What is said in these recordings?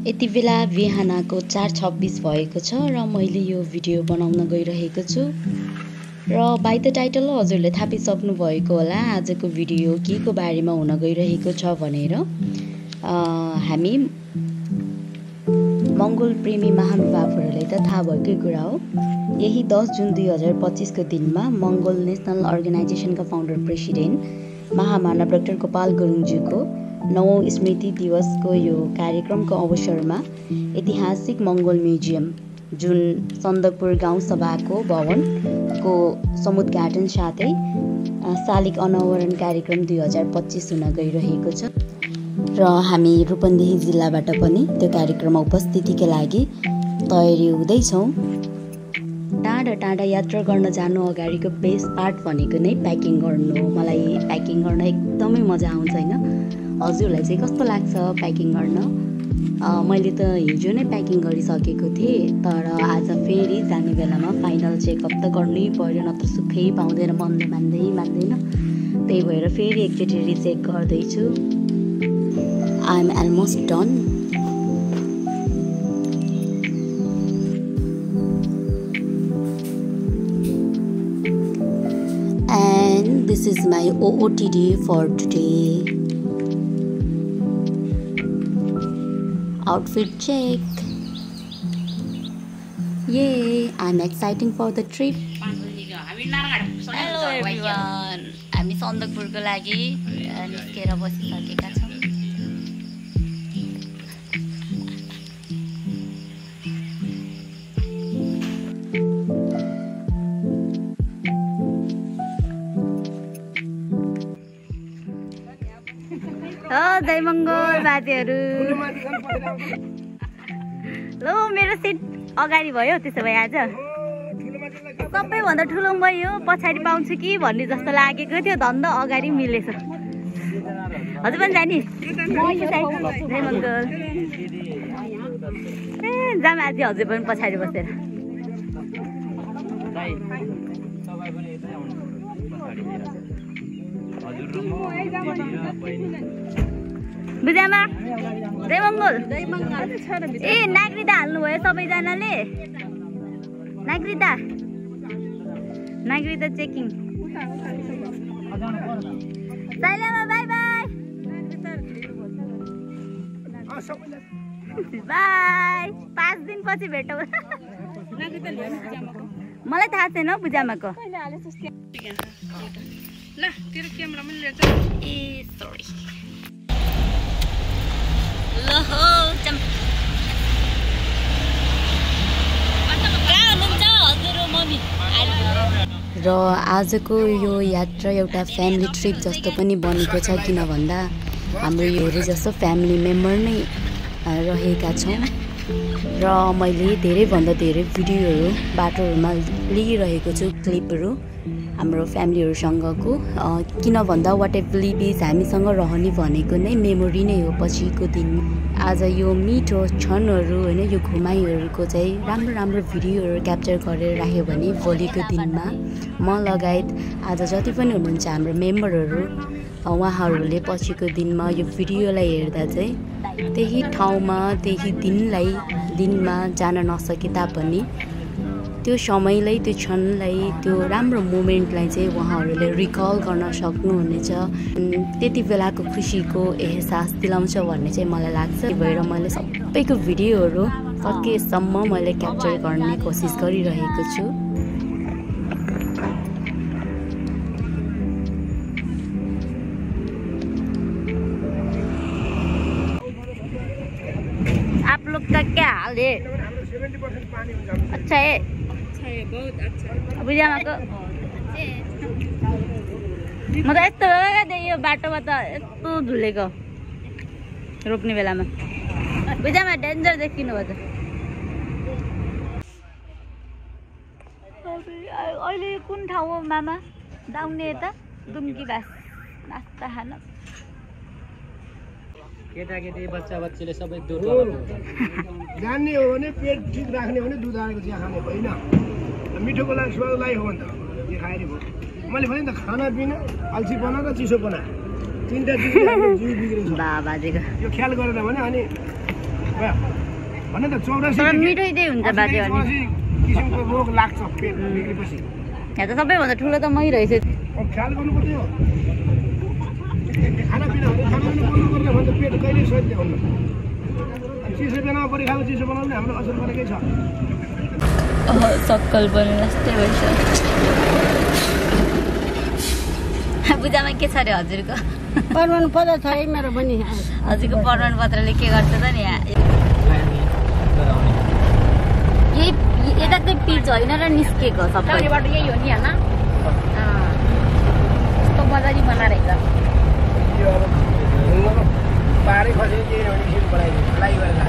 यति बेला बिहानको 4:26 भएको छ र मैले यो भिडियो बनाउन गइरहेको छु र बाइ द टाइटल हजुरले थाहा पाइसक्नु भएको होला आजको भिडियो केको बारेमा हुन गइरहेको छ भनेर। हामी मंगोल प्रेमी महानुभावहरूलाई त थाहा भएकै कुरा हो। यही 10 जुन 2025 को दिनमा मंगोल नेशनल अर्गनाइजेसनका फाउन्डर प्रेसिडेन्ट महामानव डाक्टर गोपाल गुरुङज्यूको 9औं स्मृति दिवसको यो कार्यक्रमको अवसरमा ऐतिहासिक मंगोल म्युजियम जुन सन्दकपुर गाउँ सभाको भवनको समुद्घाटन साथै शालिग अनावरण कार्यक्रम 2025 हुन गइरहेको छ र हामी रूपन्देही जिल्लाबाट पनि त्यो कार्यक्रममा उपस्थितिका लागि तयारी हुँदैछौँ। टाढा टाढा यात्रा गर्न जानु अगाडिको बेस्ट पार्ट भनेको नै प्याकिङ गर्नु हो। मलाई प्याकिङ गर्न एकदमै मजा आउँछ हैन। हजुरलाई चाहिँ कस्तो लाग्छ प्याकिङ गर्न? मैले त हिजो नै प्याकिङ गरिसकेको थिएँ, तर आज फेरि जाने बेलामा फाइनल चेकअप त गर्नै पर्यो, नत्र सुखै पाउँदैन, मनले मान्दैन। त्यही भएर फेरि एकचोटि रिचेक गर्दैछु। I am almost done. And this is my OOTD for today. Outfit check. Yay! I'm excited for the trip. Hello everyone. हामी सन्दकपुरको लागि निस्केर बसिसकेका छौँ। जय मङ्गल बाजेहरू। लो मेरो सिट अगाडि भयो त्यसो भए आज सबैभन्दा ठुलो मै हो, पछाडि पाउँछु कि भन्ने जस्तो लागेको थियो, धन्दा अगाडि मिलेछ। हजुर पनि जाने? जय मङ्गल। जाम आज हजुर पनि पछाडि बसेर। बुझामा जय मङ्गल। ए नागरिकता हाल्नुभयो सबैजनाले? नागरिकता चेकिङ। साइलामा बाई बाई बाई। 5 दिनपछि भेटौँ। मलाई थाहा छैन बुझामाको। ल तेरो क्यामेरा पनि लिएछ। ए सरी। ल हो कहाँ हुनुहुन्छ हजुर मम्मी? र आजको यो यात्रा एउटा फ्यामिली ट्रिप जस्तो पनि बनेको छ, किन भन्दा हाम्रो यो जस्तो फ्यामिली मेम्बर नै रहेका छौँ र मैले धेरैभन्दा धेरै भिडियोहरू बाटोहरूमा लिइरहेको छु, क्लिपहरू हाम्रो फ्यामिलीहरूसँगको। किन भन्दा वाट एभर लिभिज हामीसँग रहने भनेको नै मेमोरी नै हो पछिको दिन। आज यो मिठो क्षणहरू होइन, यो घुमाइहरूको चाहिँ राम्रो भिडियोहरू क्याप्चर गरेर राख्यो भने भोलिको दिनमा म लगायत आज जति पनि हुनुहुन्छ हाम्रो मेम्बरहरू, उहाँहरूले पछिको दिनमा यो भिडियोलाई हेर्दा चाहिँ त्यही ठाउँमा त्यही दिनमा जान नसके तापनि त्यो समयलाई, त्यो क्षणलाई, त्यो राम्रो मोमेन्टलाई चाहिँ उहाँहरूले रिकल गर्न सक्नुहुनेछ। त्यति बेलाको खुसीको एहसास दिलाउँछ भन्ने चाहिँ मलाई लाग्छ। त्यही भएर मैले सबैको भिडियोहरू सकेसम्म मैले क्याप्चर गर्ने कोसिस गरिरहेको छु। आप लोग का क्या हाल है? अच्छा है, बहुत अच्छा। बुझामाको म त यस्तो थिएँ यो बाटोमा त यस्तो झुलेको रोक्ने बेलामा। बुझामा डेन्जर देखिनु भयो त। अहिले कुन ठाउँ हो मामा? दाउने यता दुम्की बास नास्ता खान। केटाकेटी बच्चाले सबै दुध जान्ने हो भने पेट ठिक राख्ने हो भने दुध आएको चिया खाने होइन। मिठोको लागि स्वादको लागि हो भने त के खाएर भयो। मैले भने त खानापिना अल्छीपना र चिसोपना तीनटा जिउ बिग्रेको छ बाजेको यो ख्याल गरेन भने अनि भने त 84 मिठै चाहिँ हुन्छ बाजे अनि किसिमको रोग लाग्छ पेट बिग्रेपछि यहाँ त सबैभन्दा ठुलो त मै रहेछ ख्याल गर्नु पर्यो खानापिनाहरू खानु पर्ने भने त पेट कहिले सोध्ने हुन्न चिसो बेलामा परि खाएको चिसो बनाउने हाम्रो असर गरेकै छ सक्कल बनेर जस्तै भएछ पूजामा के छ अरे हजुरको प्रमाण पत्र छ है मेरो पनि हजुरको प्रमाण पत्रले के गर्छ त नि यही यता चाहिँ पिच होइन र निस्केको सबै यही हो नि होइन यस्तो मजाले बनाएर यो अब पारै खसेर केही नहुने किसिम बनाइदिनु फ्लाइ गरेर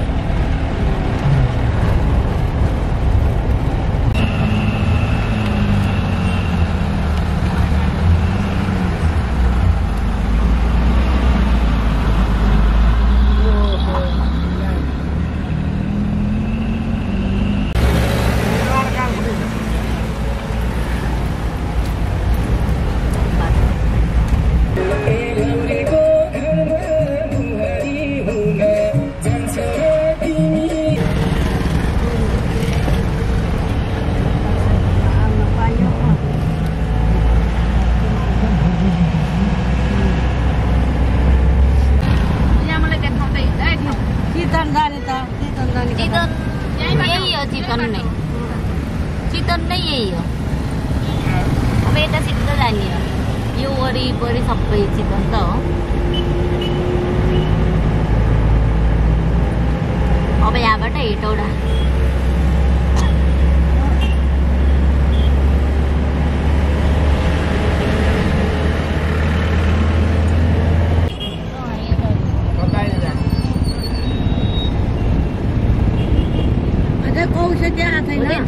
चितवन नै यही हो अब यता सिधै जाने हो यो वरिपरि सबै चितवन त हो अब यहाँबाट हेटौडा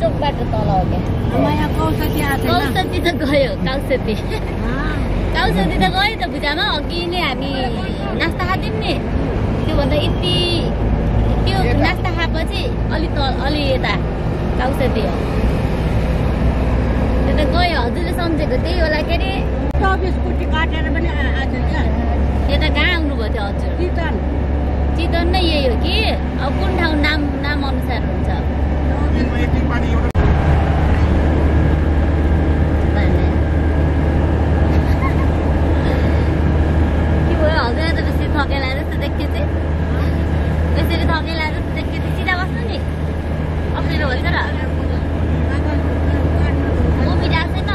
चोकबाट तल हो क्या कौसती कौसती त गयो काउसती काउसती त गयो त पूजामा अघि नै हामी नास्ता खाँदैौँ नि त्योभन्दा यति त्यो नास्ता खाएपछि अलि यता काउसती हो त्यो त गयो हजुरले सम्झेको त्यही होला के अरे 24 कुटी काटेर पनि आज क्या यता कहाँ आउनुभयो थियो हजुर चितवन नै यही हो कि अब कुन ठाउँ नाम अनुसार हुन्छ के भयो हजुर त बेसी थकेला जस्तो देख्थ्यो चाहिँ त्यसरी थकेला जस्तो देख्थ्यो चाहिँ सिधा बस्नु नि अप्ठ्यारो भन्छ र मम्मी जाँदैन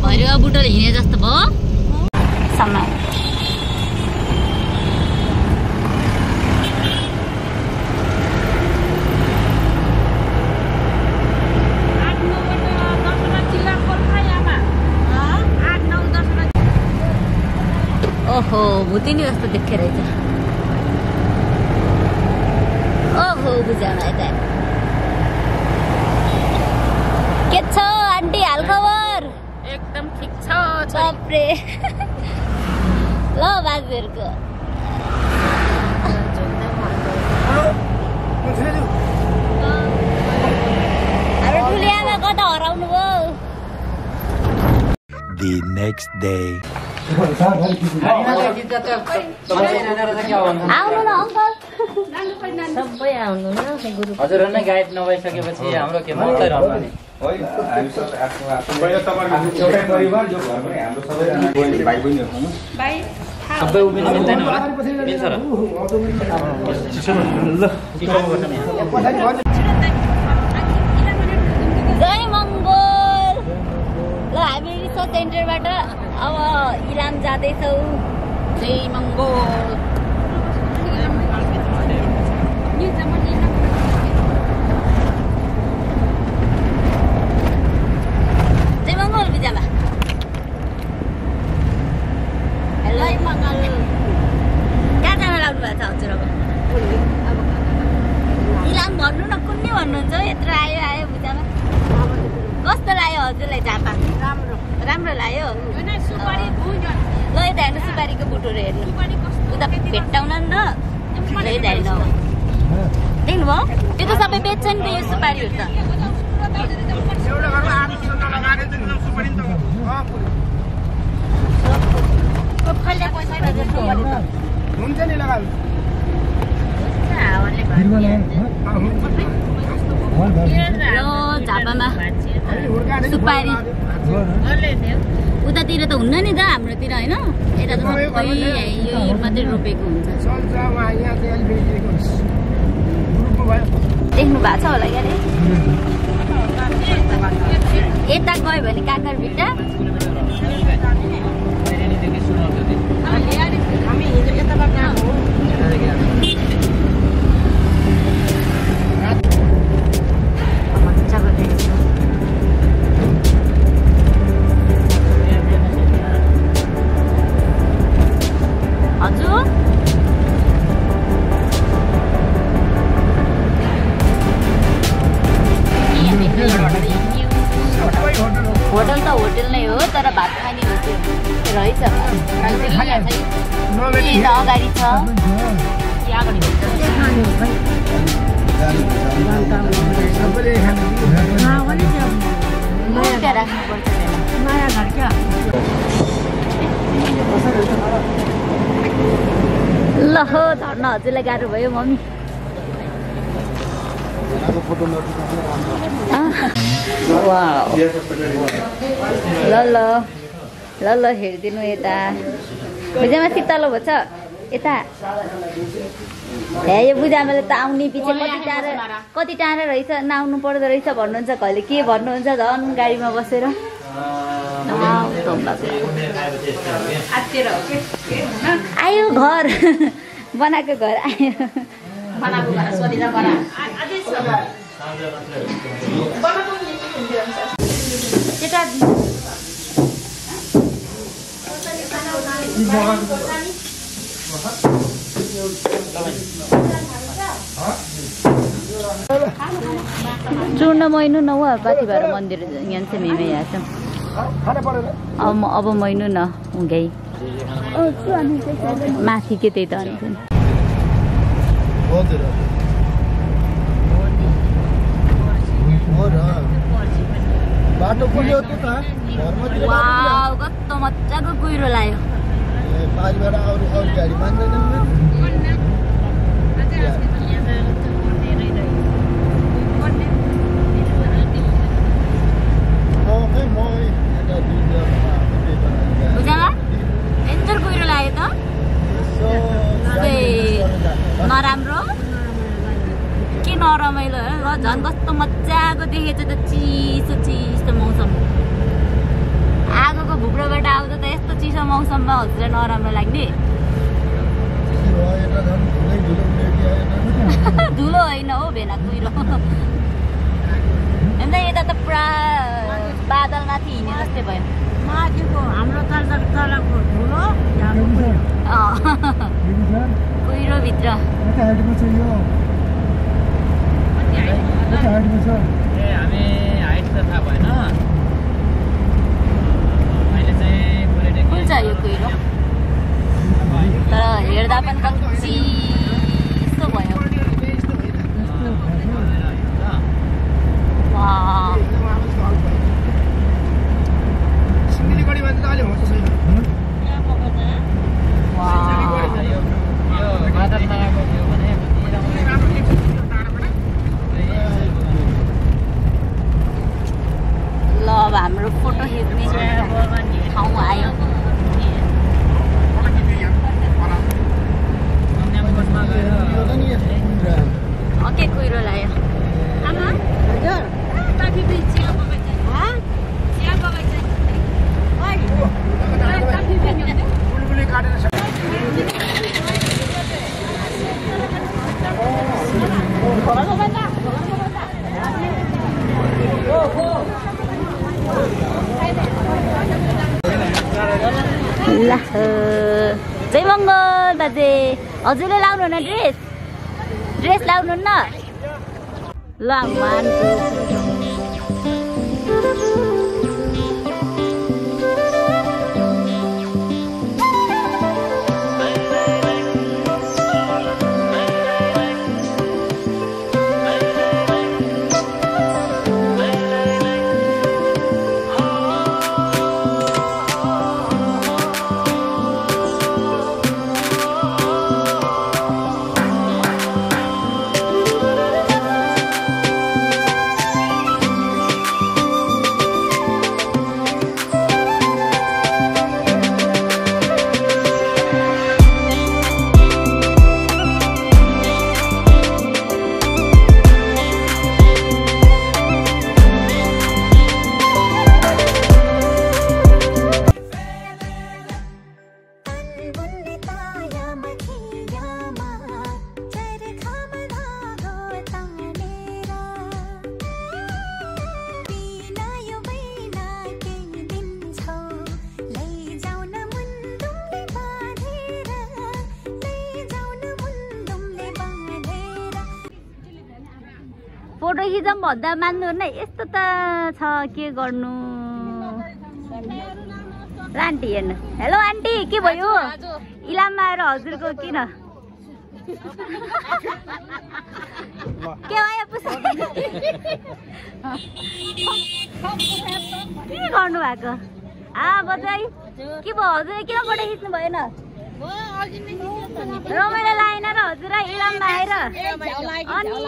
भैरवा बुटोले हिँडे जस्तो भयो समय ओहो भुतिनी जस्तो देखे रहेछ ओहो बुझामा यता के छ आन्टी हालखबर एकदम ठिक छ बाप्रे ल बाजुहरूको हाम्रो ठुली आमा कता हराउनु भयो The next day. आउनु न अङ्कल सबै आउनु न गुरु हजुर नै गाइड नभइसकेपछि हाम्रो के मात्रै रहनु नि सबै उभिनु मिल्दैन होला मिल्छ र जय मङ्गल ल हामी रिसर्च सेन्टरबाट अब इलाम जाँदैछौँ जय मङ्गल भन्नुहुन्छ यत्रो आयो आयो बुझामा कस्तो लाग्यो हजुरलाई झापा राम्रो लाग्यो ल यता हेर्नु सुपारीको बुटोहरू हेर्नु उता भेट्टाउन नि त यता हेर्नु देख्नुभयो त्यो त सबै बेच्छ नि त यो सुपारीहरू त हुन्छ नि लगाऊ झापामा सुपारी उतातिर त हुन्न नि त हाम्रोतिर होइन यता त सबै यो मात्रै रोपेको हुन्छ देख्नु भएको छ होला क्या यता गयो भने काकरभिट्टा होटल त होटल नै हो तर भात खाने हो त्यो रहेछ अगाडि छ ल हो धर्न हजुरलाई गाह्रो भयो मम्मी ल हेरिदिनु यता बुझामा शीतलो भएछ यता हे यो बुझामाले त आउने पछि कति टाढा रहेछ नआउनु पर्दो रहेछ भन्नुहुन्छ कहिले के भन्नुहुन्छ झन् गाडीमा बसेर आयो घर बनाएको घर आयो चूर्ण मैनु न हुआ पाथी भएर मन्दिर यहाँ चाहिँ मेमै यहाँ छ अब मैनु न गई माथि के त्यही त अनि बाटो पुग्यो त वाउ कस्तो मजाको कुहिरो लाग्यो पाँचबाट अरू गाडी मान्दैन डेन्जर कुहिरो लाग्यो त नराम्रो के नरमाइलो झन् कस्तो मजाको देखेछ त चिसो चिसो मौसम आगोको भुक्रोबाट आउँदा त यस्तो चिसो मौसममा हजुरलाई नराम्रो लाग्ने धुलो होइन हो भेना कुहिरो अन्त यता त पुरा बादल माथि हिँड्ने जस्तै भयो माथिको हाम्रो तलको धुलो कुहिरो भित्र हामी हाइट त थाहा भएन अहिले चाहिँ कुन छ यो कुहिरो तर हेर्दा पनि कति चिसो भयो ल अब हाम्रो फोटो खिच्ने ठाउँ आयो ओके कुहिरो लाग्यो आमा ल जय मङ्गल बाजे हजुरले लाउनु न ड्रेस लाउनु न ल 1 2 फोटो खिचौँ भन्दा मान्नुहुन्न यस्तो त छ के गर्नु ल आन्टी हेर्नु हेलो आन्टी के भयो इलाममा आएर हजुरको किन के भयो पुसा के गर्नु भएको बजाई के भयो हजुर किन फोटो खिच्नु भएन रमाइलो लागेन र हजुर इलाममा आएर अनि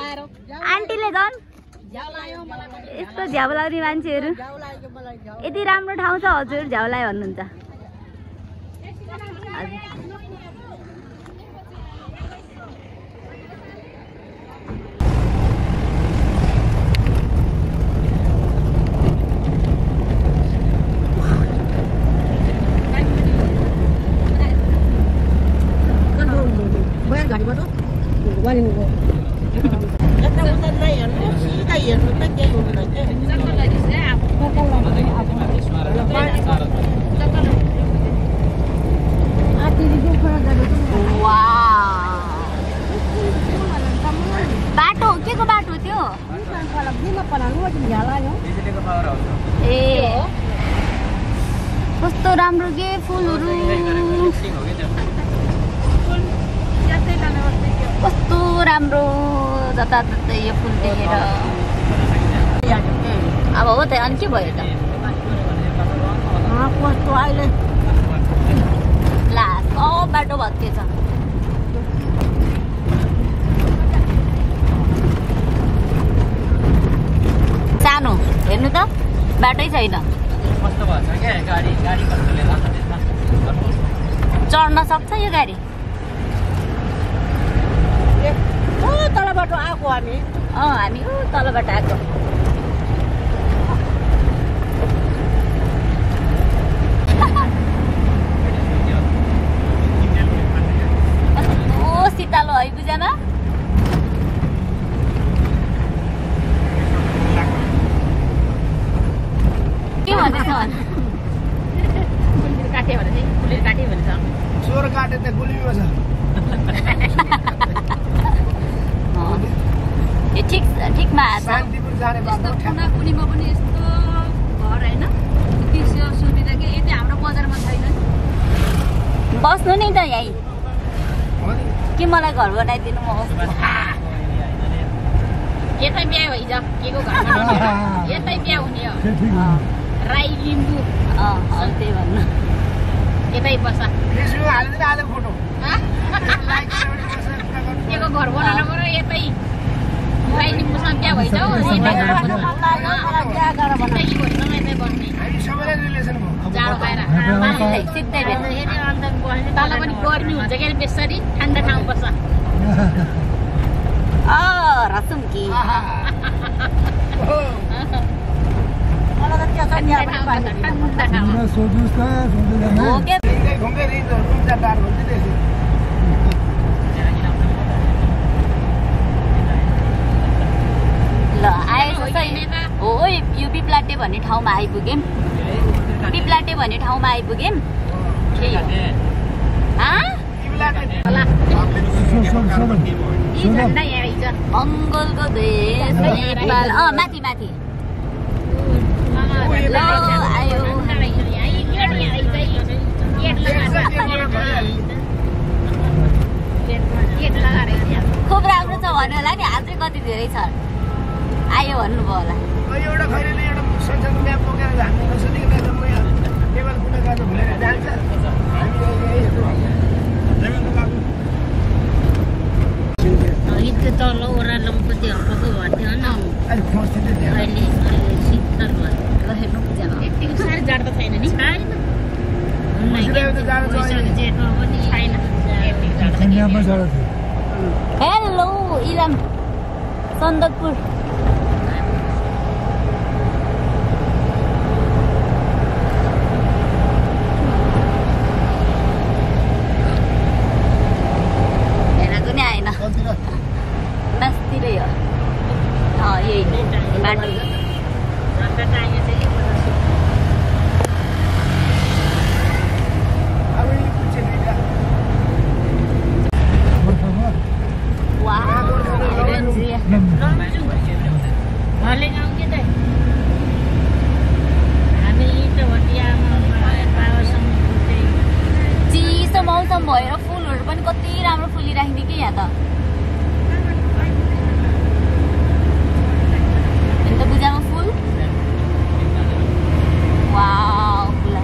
आन्टीले झन् यस्तो झ्याउ लाउने मान्छेहरू यति राम्रो ठाउँ छ हजुर झ्याउ लायो भन्नुहुन्छ बाटो के को बाटो त्यो ए कस्तो राम्रो के फुलहरू कस्तो राम्रो जताततै यो फुल देखेर अब हो त अनि के भयो त कस्तो अहिले ला सब बाटो भत्केछ सानो हेर्नु त बाटै छैन चढ्न सक्छ यो गाडी तलबाट आएको हामी तलबाट आएको कस्तो शीतल है बुझामा के भन्दैछ काटे भने फुलेर काटे भन्छ चोर काटे त गुलियो छ ठिकमा शान्तिपुर जाने बाटो कुनाकुनीमा पनि यस्तो घर होइन त्यस्तो सुविधा के यति हाम्रो बजारमा छैन बस्नु नि त यही के मलाई घर बनाइदिनु म यतै बिहा भइज के को घर यतै बिहा हुने हो राई लिम्बू त्यही भन्नु यतै बस्छ फोटो के को घर बनाउनु पर्यो यतै राई लिम्बूसँग बिहा भइज जाडो खाएर तल पनि गर्मी हुन्छ क्या बेसरी ठन्डा ठाउँ बस्छ रसुम्की ल आएछ हो यो पिप्लाटे भन्ने ठाउँमा आइपुग्यौँ पिप्लाटे भन्ने ठाउँमा आइपुग्यौँ झन्डा यहाँ मङ्गलको देश नेपाल माथि माथि ल आयो खुब राम्रो छ भन्नु होला नि हाल चाहिँ कति धेरै छ आयो भन्नुभयो होला एउटा खैरेले एउटा संसारको म्याप बोकेर जान्छ नसोधिकन म यहाँ टेबल पुरा गर्न भुलेर जान्छ हिजो तल ओह्रालोको त्यो हप्पको घर थियो न अहिले शीतल भयो हेर्नु बुझेन यतिको साह्रै जाडो त छैन नि छैन जेठमा पनि छैन हेलो इलाम सन्दकपुर हेरेको नि आएन नस्तिरै हो यही बाटो चिसो मौसम भएर फुलहरू पनि कति राम्रो फुलिराख्ने कि यहाँ त बुझामा फुल वाउ फुला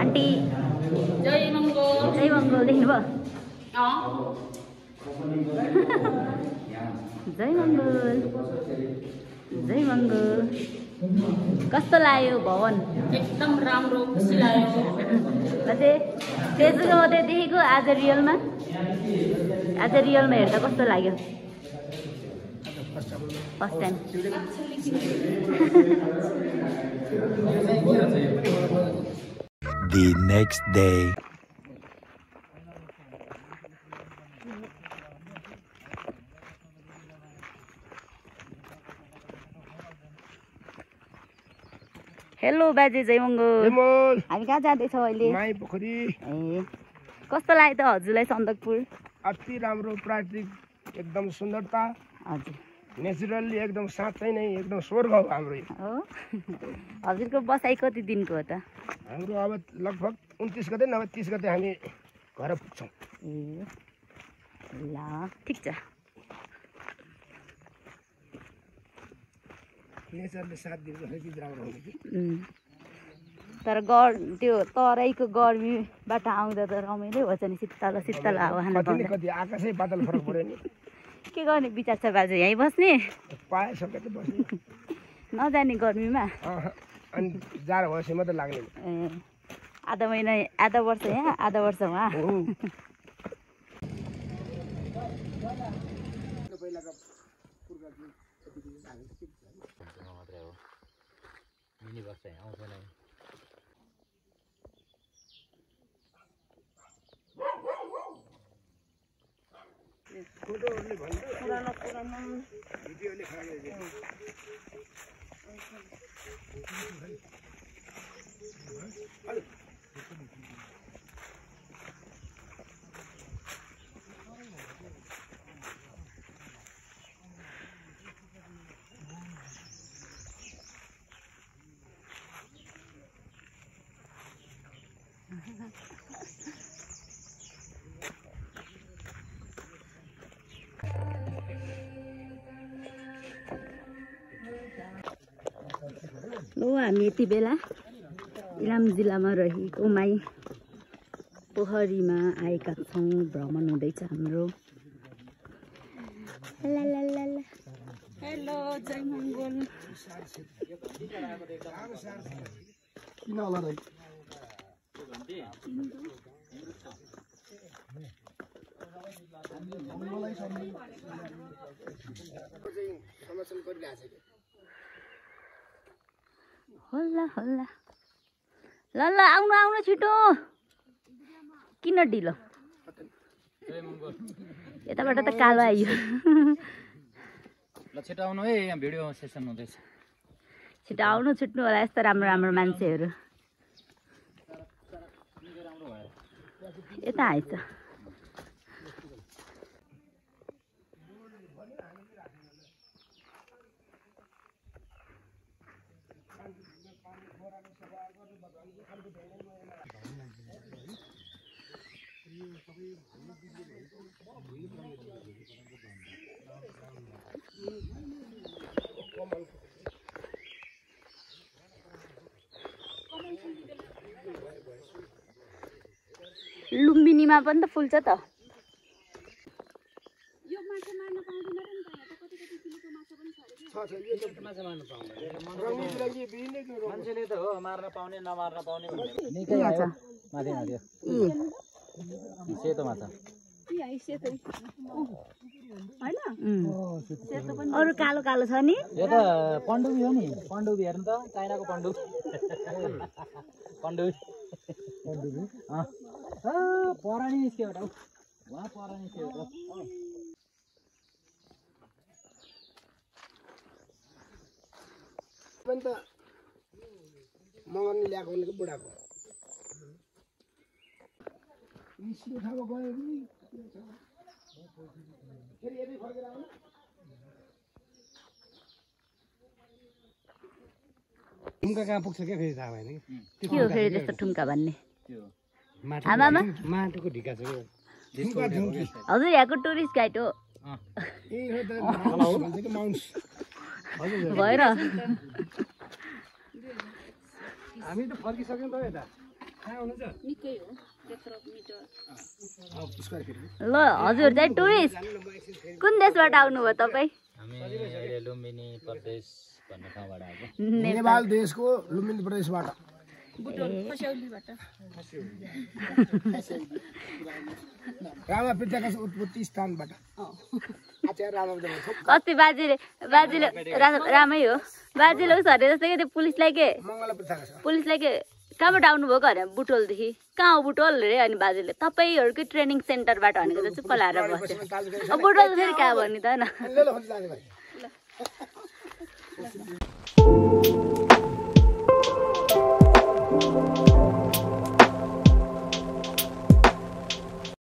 आन्टी जय मङ्गल देख्नुभयो जय मङ्गल कस्तो लाग्यो भवन एकदम राम्रो खुसी लाग्यो अझै फेसबुकमा मात्रै देखेको आज रियलमा हेर्दा कस्तो लाग्यो first time The next day. Hello बाजे जय मङ्गल हामी कहाँ जाँदैछौँ अहिले माई पोखरी ए कस्तो लाग्यो त हजुरलाई सन्दकपुर अति राम्रो प्राकृतिक एकदम सुन्दरता हजुर नेचुरल्ली एकदम साँच्चै नै एकदम स्वर्ग हो हाम्रो हो हजुरको बसाइ कति दिनको हो त हाम्रो अब लगभग 29 गते नभए 30 गते हामी घर पुग्छौँ ए ल ठिक छ नेचरले साथ दिन्छ यति राम्रो हुन्छ कि तर त्यो तराईको गर्मीबाट आउँदा त रमाइलो भन्छ नि शीतल शीतल हावा खान पाउँदा कति आकाशै बादल फरक पऱ्यो नि के गर्ने विचार छ बाजे यहीँ बस्ने पाए सके त बस्ने नजाने गर्मीमा अनि जाडो भएपछि मात्रै लाग्ने ए आधा वर्ष यहाँ आधा वर्ष उहाँ पुरानो भिडियोले खायो हामी यति बेला इलाम जिल्लामा रहेको माई पोखरीमा आएका छौँ। भ्रमण हुँदैछ हाम्रो। हेलो जय मङ्गल किन होला दाइ होला होला ल ल आउनु आउनु छिटो किन ढिलो यताबाट त कालो आइयो ल छिटो आउनु है यहाँ भिडियो सेसन हुँदैछ छिटो आउनु छुट्नु होला यस्तो राम्रो राम्रो मान्छेहरू यता आइछ लुम्बिनीमा पनि त फुल्छ त मान्छेले त हो मार्न पाउने नमार्न पाउने निकै आयो माथि माथि सेतो माछा अरू कालो कालो छ नि यो त पण्डुबी हो नि पण्डुबी हेर्नु त चाइनाको पण्डुबी पण्डुबी परानी निस्क्यो एउटा वहाँ परानी निस्क्यो एउटा पनि त मगन ल्याएको भनेको बुढाको निस्किनु खाएको गयो नि फेरि यतै फर्केर आउनु ठुम्का कहाँ पुग्छ क्या फेरि थाहा भएन कि के हो फेरि त्यस्तो ठुम्का भन्ने त्यो आमामा माटोको ढिका छ हजुर यहाँको टुरिस्ट गाइड हो भएर हामी त फर्किसक्यौँ त यता कहाँ हुनुहुन्छ ल हजुर चाहिँ टुरिस्ट कुन देशबाट आउनुभयो तपाईँ हामी अहिले लुम्बिनी प्रदेश भन्ने ठाउँबाट आएको नेपाल देशको लुम्बिनी प्रदेशबाट रामा पिताका उत्पत्ति स्थानबाट आचार्य रामा अस्ति बाजेले रामै हो बाजेले उस हरे जस्तै त्यो पुलिसलाई के कहाँबाट आउनुभएको अरे बुटोलदेखि कहाँ हो बुटोल रे अनि बाजेले तपाईँहरूकै ट्रेनिङ सेन्टरबाट भनेको चाहिँ चुप्प लाएर बस्यो अब बुटोल फेरि कहाँ भन्ने त होइन